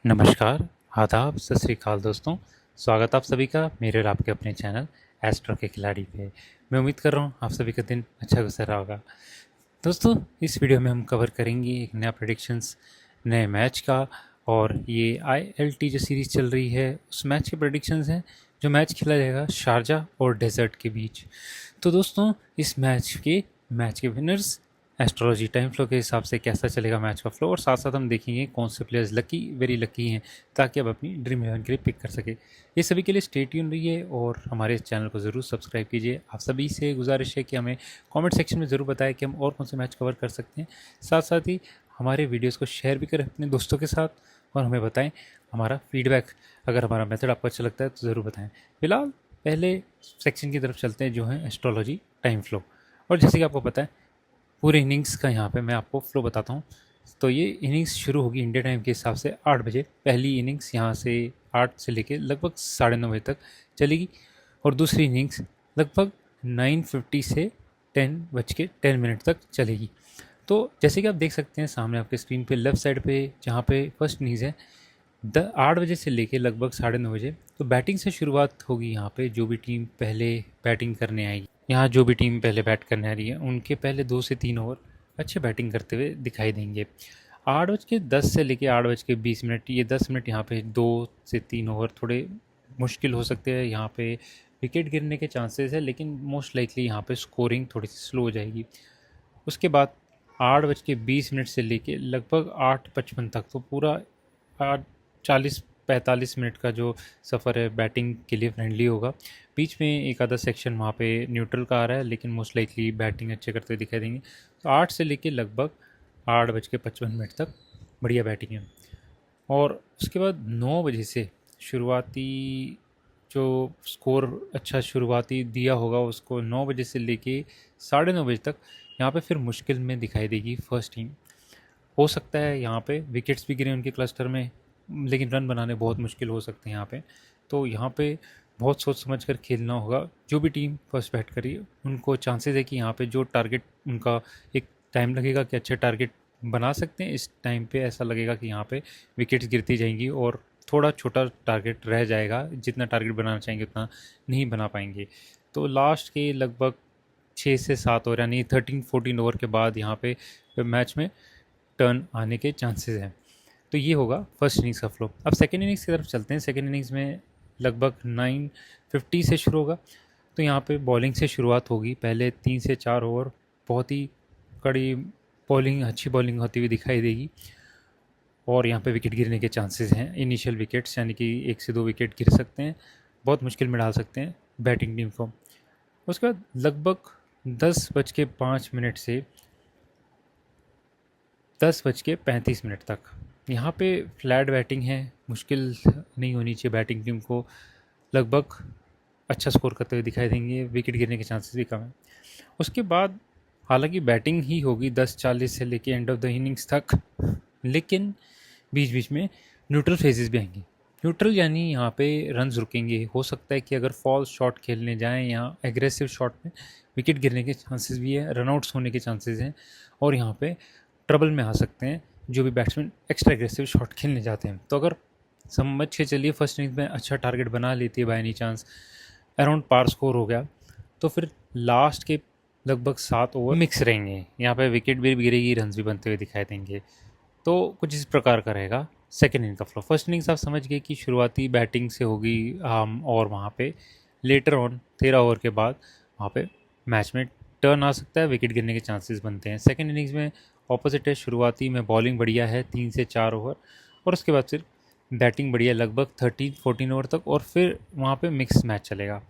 नमस्कार, आदाब, सत श्री अकाल दोस्तों। स्वागत आप सभी का मेरे और आपके अपने चैनल एस्ट्रो के खिलाड़ी पे। मैं उम्मीद कर रहा हूँ आप सभी का दिन अच्छा गुजर रहा होगा। दोस्तों, इस वीडियो में हम कवर करेंगे एक नया प्रेडिक्शंस नए मैच का। और ये ILT जो सीरीज़ चल रही है उस मैच के प्रेडिक्शंस हैं जो मैच खेला जाएगा शारजा और डेजर्ट के बीच। तो दोस्तों, इस मैच के विनर्स एस्ट्रोलॉजी टाइम फ्लो के हिसाब से कैसा चलेगा मैच का फ्लो, और साथ साथ हम देखेंगे कौन से प्लेयर्स लकी वेरी लकी हैं ताकि आप अपनी ड्रीम 11 के लिए पिक कर सके। ये सभी के लिए स्टे ट्यून रहिए और हमारे चैनल को ज़रूर सब्सक्राइब कीजिए। आप सभी से गुजारिश है कि हमें कमेंट सेक्शन में ज़रूर बताएं कि हम और कौन से मैच कवर कर सकते हैं। साथ साथ ही हमारे वीडियोज़ को शेयर भी करें अपने दोस्तों के साथ और हमें बताएँ हमारा फीडबैक। अगर हमारा मेथड आपको अच्छा लगता है तो ज़रूर बताएँ। फिलहाल पहले सेक्शन की तरफ चलते हैं जो है एस्ट्रोलॉजी टाइम फ्लो। और जैसे कि आपको पता है पूरे इनिंग्स का यहाँ पे मैं आपको फ्लो बताता हूँ। तो ये इनिंग्स शुरू होगी इंडिया टाइम के हिसाब से 8 बजे। पहली इनिंग्स यहाँ से 8 से लेके लगभग 9:30 बजे तक चलेगी और दूसरी इनिंग्स लगभग 9:50 से 10:10 तक चलेगी। तो जैसे कि आप देख सकते हैं सामने आपके स्क्रीन पे लेफ्ट साइड पे जहाँ पे फर्स्ट इनिंग्स है 8 बजे से लेके लगभग 9:30 बजे। तो बैटिंग से शुरुआत होगी यहाँ पे। जो भी टीम पहले बैटिंग करने आएगी, यहाँ जो भी टीम पहले बैट करने आ रही है उनके पहले 2 से 3 ओवर अच्छे बैटिंग करते हुए दिखाई देंगे। 8:10 से लेके 8:20 ये 10 मिनट यहाँ पे 2 से 3 ओवर थोड़े मुश्किल हो सकते हैं। यहाँ पे विकेट गिरने के चांसेस है, लेकिन मोस्ट लाइकली यहाँ पे स्कोरिंग थोड़ी सी स्लो हो जाएगी। उसके बाद 8:20 से लेके लगभग 8:55 तक तो पूरा 40-45 मिनट का जो सफ़र है बैटिंग के लिए फ्रेंडली होगा। बीच में एक आधा सेक्शन वहाँ पे न्यूट्रल का आ रहा है, लेकिन मोस्ट लाइकली बैटिंग अच्छे करते हुए दिखाई देंगे। तो 8 से लेके लगभग 8:55 तक बढ़िया बैटिंग है। और उसके बाद 9 बजे से शुरुआती जो स्कोर अच्छा शुरुआती दिया होगा उसको 9 बजे से लेके 9:30 बजे तक यहाँ पे फिर मुश्किल में दिखाई देगी फर्स्ट टीम। हो सकता है यहाँ पे विकेट्स भी गिरे उनके क्लस्टर में, लेकिन रन बनाने बहुत मुश्किल हो सकते हैं यहाँ पे। तो यहाँ पे बहुत सोच समझ कर खेलना होगा। जो भी टीम फर्स्ट बैट करी उनको चांसेस है कि यहाँ पे जो टारगेट उनका एक टाइम लगेगा कि अच्छे टारगेट बना सकते हैं। इस टाइम पे ऐसा लगेगा कि यहाँ पे विकेट्स गिरती जाएंगी और थोड़ा छोटा टारगेट रह जाएगा। जितना टारगेट बनाना चाहेंगे उतना नहीं बना पाएंगे। तो लास्ट के लगभग 6 से 7 ओवर यानी 13-14 ओवर के बाद यहाँ पे मैच में टर्न आने के चांसेस हैं। तो ये होगा फर्स्ट इनिंग्स का फ्लो। अब सेकेंड इनिंग्स की तरफ चलते हैं। सेकेंड इनिंग्स में लगभग 9:50 से शुरू होगा। तो यहाँ पे बॉलिंग से शुरुआत होगी। पहले 3 से 4 ओवर बहुत ही कड़ी बॉलिंग, अच्छी बॉलिंग होती हुई दिखाई देगी और यहाँ पे विकेट गिरने के चांसेस हैं। इनिशियल विकेट्स यानी कि 1 से 2 विकेट गिर सकते हैं, बहुत मुश्किल में डाल सकते हैं बैटिंग टीम को। उसके बाद लगभग 10:05 से 10:35 तक यहाँ पे फ्लैट बैटिंग है। मुश्किल नहीं होनी चाहिए बैटिंग टीम को। लगभग अच्छा स्कोर करते हुए दिखाई देंगे, विकेट गिरने के चांसेस भी कम है। उसके बाद हालांकि बैटिंग ही होगी 10:40 से लेके एंड ऑफ द इनिंग्स तक, लेकिन बीच बीच में न्यूट्रल फेजेस भी आएंगे। न्यूट्रल यानी यहाँ पे रन्स रुकेंगे। हो सकता है कि अगर फॉल्स शॉट खेलने जाएं या एग्रेसिव शॉट में विकेट गिरने के चांसेस भी है, रनआउट्स होने के चांसेस हैं और यहाँ पे ट्रबल में आ सकते हैं जो भी बैट्समैन एक्स्ट्रा एग्रेसिव शॉट खेलने जाते हैं। तो अगर समझ के चलिए फर्स्ट इनिंग्स में अच्छा टारगेट बना लेती है by any chance, around par score हो गया, तो फिर लास्ट के लगभग 7 ओवर मिक्स रहेंगे। यहाँ पे विकेट भी गिरेगी, रन भी बनते हुए दिखाई देंगे। तो कुछ इस प्रकार का रहेगा सेकेंड इनिंग का फ्लो। फर्स्ट इनिंग्स आप समझ गए कि शुरुआती बैटिंग से होगी और वहाँ पे लेटर ऑन 13 ओवर के बाद वहाँ पे मैच में टर्न आ सकता है, विकेट गिरने के चांसेस बनते हैं। सेकेंड इनिंग्स में ऑपोजिट है। शुरुआती में बॉलिंग बढ़िया है 3 से 4 ओवर और उसके बाद फिर बैटिंग बढ़िया लगभग 13-14 ओवर तक और फिर वहाँ पे मिक्स मैच चलेगा।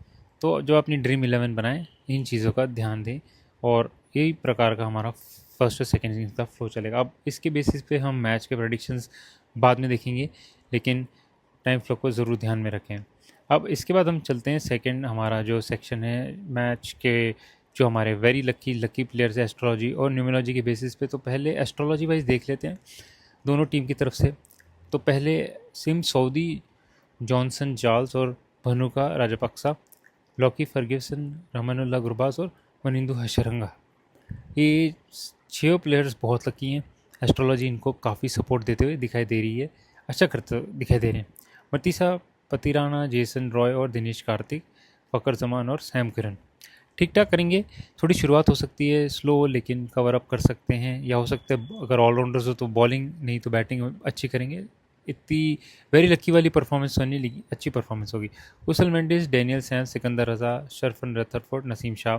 तो जो अपनी ड्रीम 11 बनाएं इन चीज़ों का ध्यान दें और यही प्रकार का हमारा फर्स्ट और सेकेंड इनिंग्स का फ्लो चलेगा। अब इसके बेसिस पे हम मैच के प्रेडिक्शंस बाद में देखेंगे, लेकिन टाइम फ्लो को ज़रूर ध्यान में रखें। अब इसके बाद हम चलते हैं सेकंड हमारा जो सेक्शन है मैच के, जो हमारे वेरी लकी प्लेयर्स है एस्ट्रोलॉजी और न्यूमरोलॉजी के बेसिस पे। तो पहले एस्ट्रोलॉजी वाइज देख लेते हैं दोनों टीम की तरफ से। तो पहले सिम सऊदी, जॉनसन चार्ल्स और भनुका राजपक्सा, लॉकी फर्ग्यूसन, रमनुल्ला गुरबाज और मनिंदु हशरंगा, ये 6 प्लेयर्स बहुत लकी हैं। एस्ट्रोलॉजी इनको काफ़ी सपोर्ट देते हुए दिखाई दे रही है अच्छा करते दिखाई दे रहे हैं। मतीसा पतिराना, जेसन रॉय और दिनेश कार्तिक, फ़खर जमान और सैम करन ठीक ठाक करेंगे। थोड़ी शुरुआत हो सकती है स्लो, लेकिन कवर अप कर सकते हैं, या हो सकता है अगर ऑलराउंडर्स हो तो बॉलिंग नहीं तो बैटिंग अच्छी करेंगे। इतनी वेरी लकी वाली परफॉर्मेंस तो नहीं, लेकिन अच्छी परफॉर्मेंस होगी। कुशल मेंडिस, डैनियल सैम्स, सिकंदर रजा, शरफन रथरफोर्ड, नसीम शाह।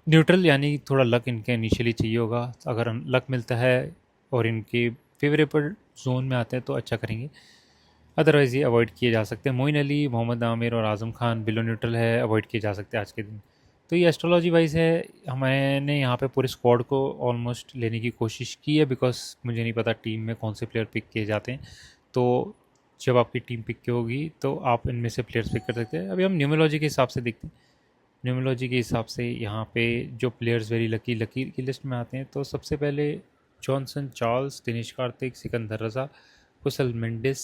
न्यूट्रल यानी थोड़ा लक इनके इनिशियली चाहिए होगा। अगर लक मिलता है और इनके फेवरेबल जोन में आते हैं तो अच्छा करेंगे, अदरवाइज़ ये अवॉइड किए जा सकते हैं। मोइन अली, मोहम्मद आमिर और आज़म खान बिलो न्यूट्रल है, अवॉइड किए जा सकते हैं आज के दिन। तो ये एस्ट्रोलॉजी वाइज है। मैंने यहाँ पे पूरे स्क्वाड को ऑलमोस्ट लेने की कोशिश की है, बिकॉज मुझे नहीं पता टीम में कौन से प्लेयर पिक किए जाते हैं। तो जब आपकी टीम पिक की होगी तो आप इनमें से प्लेयर्स पिक कर सकते हैं। अभी हम न्यूमरोलॉजी के हिसाब से देखते हैं। न्यूमरोलॉजी के हिसाब से यहाँ पे जो प्लेयर्स वेरी लकी लकी की लिस्ट में आते हैं, तो सबसे पहले जॉनसन चार्ल्स, दिनेश कार्तिक, सिकंदर रजा, कुशल मेंडिस,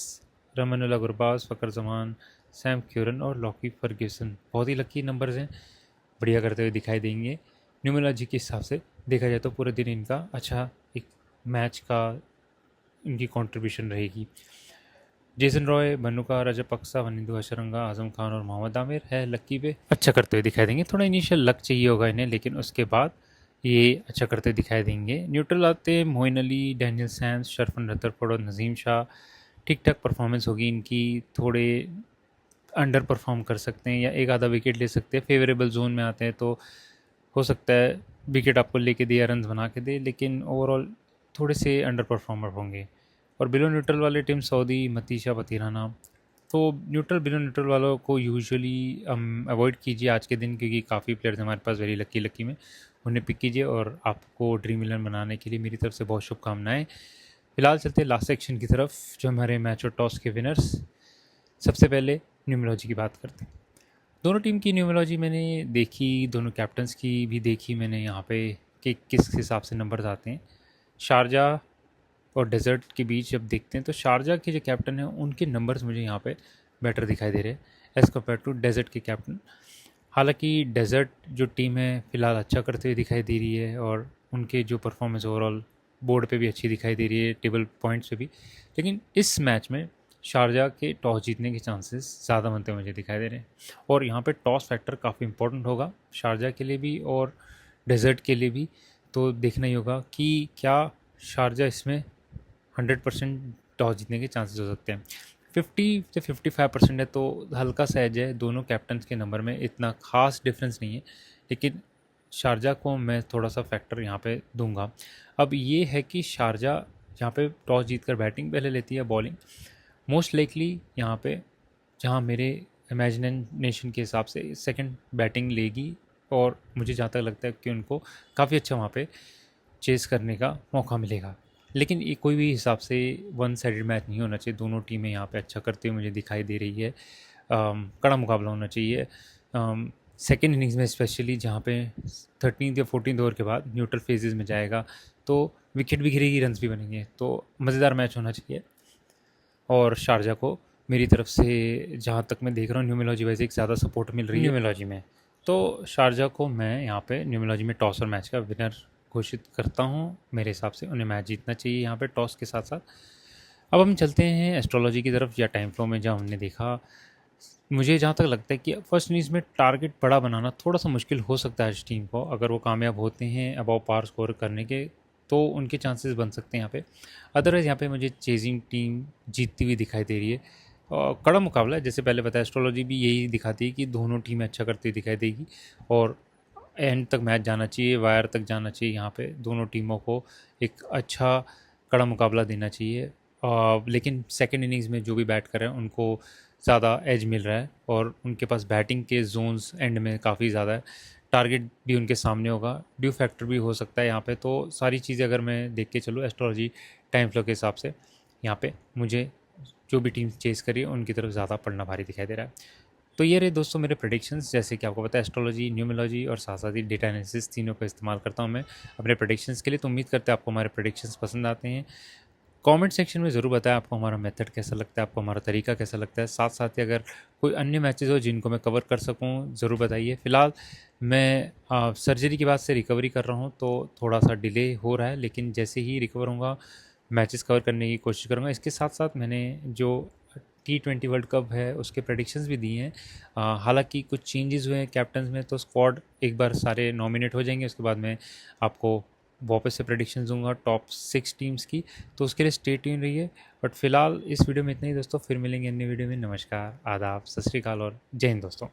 रमनुल्लाह गुरबाज, फ़खर जमान, सैम क्यूरन और लॉकी फर्ग्यूसन। बहुत ही लकी नंबर्स हैं, बढ़िया करते हुए दिखाई देंगे। न्यूमरोलॉजी के हिसाब से देखा जाए तो पूरे दिन इनका अच्छा एक मैच का इनकी कंट्रीब्यूशन रहेगी। जेसन रॉय, बनुका राजापक्सा, वनिंदु हशरंगा, आजम खान और मोहम्मद आमिर है लक्की पे अच्छा करते हुए दिखाई देंगे। थोड़ा इनिशियल लक चाहिए होगा इन्हें, लेकिन उसके बाद ये अच्छा करते दिखाई देंगे। न्यूट्रल आते हैं मोइन अली, डैनियल सैम्स, शरफन रथरफोर्ड और नज़ीम शाह। ठीक ठाक परफॉर्मेंस होगी इनकी, थोड़े अंडर परफॉर्म कर सकते हैं या एक आधा विकेट ले सकते हैं। फेवरेबल जोन में आते हैं तो हो सकता है विकेट आपको लेके दे या रन बना के दे, लेकिन ओवरऑल थोड़े से अंडर परफॉर्मर होंगे। और बिलो न्यूट्रल वाले टीम सऊदी, मतीशा पतिराना। तो न्यूट्रल बिलो न्यूट्रल वालों को यूजुअली अवॉइड कीजिए आज के दिन, क्योंकि काफ़ी प्लेयर्स हमारे पास वेरी लकी लकी में, उन्हें पिक कीजिए। और आपको ड्रीम 11 बनाने के लिए मेरी तरफ से बहुत शुभकामनाएं। फिलहाल चलते हैं लास्ट सेक्शन की तरफ, जो हमारे मैच और टॉस के विनर्स। सबसे पहले न्यूमरोलॉजी की बात करते हैं। दोनों टीम की न्यूमरोलॉजी मैंने देखी, दोनों कैप्टन्स की भी देखी मैंने यहाँ पे कि किस हिसाब से नंबर्स आते हैं। शारजा और डेजर्ट के बीच जब देखते हैं तो शारजा के जो कैप्टन हैं उनके नंबर्स मुझे यहाँ पे बेटर दिखाई दे रहे हैं एज़ कम्पेयर टू डेजर्ट के कैप्टन। हालांकि डेजर्ट जो टीम है फ़िलहाल अच्छा करते हुए दिखाई दे रही है, और उनके जो परफॉर्मेंस ओवरऑल बोर्ड पे भी अच्छी दिखाई दे रही है, टेबल पॉइंट्स पे भी। लेकिन इस मैच में शारजा के टॉस जीतने के चांसेस ज़्यादा बनते हुए मुझे दिखाई दे रहे हैं, और यहाँ पे टॉस फैक्टर काफ़ी इंपॉर्टेंट होगा शारजा के लिए भी और डेजर्ट के लिए भी। तो देखना ही होगा कि क्या शारजा इसमें 100% टॉस जीतने के चांसेस हो सकते हैं। 50 से 55% है, तो हल्का सा एज है दोनों कैप्टन्स के नंबर में, इतना खास डिफरेंस नहीं है। लेकिन शारजा को मैं थोड़ा सा फैक्टर यहाँ पे दूंगा। अब ये है कि शारजा यहाँ पे टॉस जीतकर बैटिंग पहले लेती है, बॉलिंग मोस्ट लाइकली यहाँ पे, जहाँ मेरे इमेजिनेशन के हिसाब से सेकंड बैटिंग लेगी, और मुझे जहाँ तक लगता है कि उनको काफ़ी अच्छा वहाँ पे चेस करने का मौका मिलेगा। लेकिन ये कोई भी हिसाब से वन साइडेड मैच नहीं होना चाहिए। दोनों टीमें यहाँ पे अच्छा करते हुए मुझे दिखाई दे रही है। कड़ा मुकाबला होना चाहिए सेकेंड इनिंग्स में, स्पेशली जहाँ पे 13th या 14th ओवर के बाद न्यूट्रल फेजेस में जाएगा, तो विकेट भी गिरेगी, रन्स भी बनेंगे, तो मज़ेदार मैच होना चाहिए। और शारजा को मेरी तरफ से जहाँ तक मैं देख रहा हूँ न्यूमरोलॉजी वाइज एक ज़्यादा सपोर्ट मिल रही है न्यूमरोलॉजी में, तो शारजा को मैं यहाँ पे न्यूमरोलॉजी में टॉस और मैच का विनर घोषित करता हूँ। मेरे हिसाब से उन्हें मैच जीतना चाहिए यहाँ पे टॉस के साथ साथ। अब हम चलते हैं एस्ट्रोलॉजी की तरफ या टाइम फ्लो में, जहाँ हमने देखा मुझे जहाँ तक लगता है कि फर्स्ट इनिंग्स में टारगेट बड़ा बनाना थोड़ा सा मुश्किल हो सकता है इस टीम को। अगर वो कामयाब होते हैं अबव पार स्कोर करने के, तो उनके चांसेस बन सकते हैं यहाँ पे। अदरवाइज़ यहाँ पे मुझे चेजिंग टीम जीतती हुई दिखाई दे रही है। कड़ा मुकाबला है, जैसे पहले बताया, एस्ट्रोलॉजी भी यही दिखाती है कि दोनों टीमें अच्छा करती दिखाई देगी, और एंड तक मैच जाना चाहिए, वायर तक जाना चाहिए। यहाँ पे दोनों टीमों को एक अच्छा कड़ा मुकाबला देना चाहिए। लेकिन सेकेंड इनिंग्स में जो भी बैट कर रहे हैं उनको ज़्यादा एज मिल रहा है, और उनके पास बैटिंग के जोन्स एंड में काफ़ी ज़्यादा है। टारगेट भी उनके सामने होगा, ड्यू फैक्टर भी हो सकता है यहाँ पे। तो सारी चीज़ें अगर मैं देख के चलूँ एस्ट्रोलॉजी टाइम फ्लो के हिसाब से, यहाँ पे मुझे जो भी टीम चेस करी है उनकी तरफ ज़्यादा पड़ना भारी दिखाई दे रहा है। तो ये रहे दोस्तों मेरे प्रेडिक्शंस। जैसे कि आपको पता है एस्ट्रोलॉजी, न्यूमरोलॉजी और साथ साथ ही डेटा एनालिसिस तीनों का इस्तेमाल करता हूँ मैं अपने प्रेडिक्शंस के लिए। तो उम्मीद करते हैं आपको हमारे प्रेडिक्शंस पसंद आते हैं। कमेंट सेक्शन में ज़रूर बताएं आपको हमारा मेथड कैसा लगता है, आपको हमारा तरीका कैसा लगता है। साथ साथ ही अगर कोई अन्य मैचेस हो जिनको मैं कवर कर सकूं ज़रूर बताइए। फ़िलहाल मैं सर्जरी के बाद से रिकवरी कर रहा हूं, तो थोड़ा सा डिले हो रहा है, लेकिन जैसे ही रिकवर होऊंगा मैचेस कवर करने की कोशिश करूँगा। इसके साथ साथ मैंने जो T20 वर्ल्ड कप है उसके प्रेडिक्शंस भी दिए हैं। हालांकि कुछ चेंजेस हुए हैं कैप्टन्स में, तो स्क्वाड एक बार सारे नॉमिनेट हो जाएंगे, उसके बाद मैं आपको वापस से प्रेडिक्शन दूंगा टॉप 6 टीम्स की। तो उसके लिए स्टे ट्यून रहिए। बट फिलहाल इस वीडियो में इतना ही दोस्तों, फिर मिलेंगे अन्य वीडियो में। नमस्कार, आदाब, सत श्री अकाल और जय हिंद दोस्तों।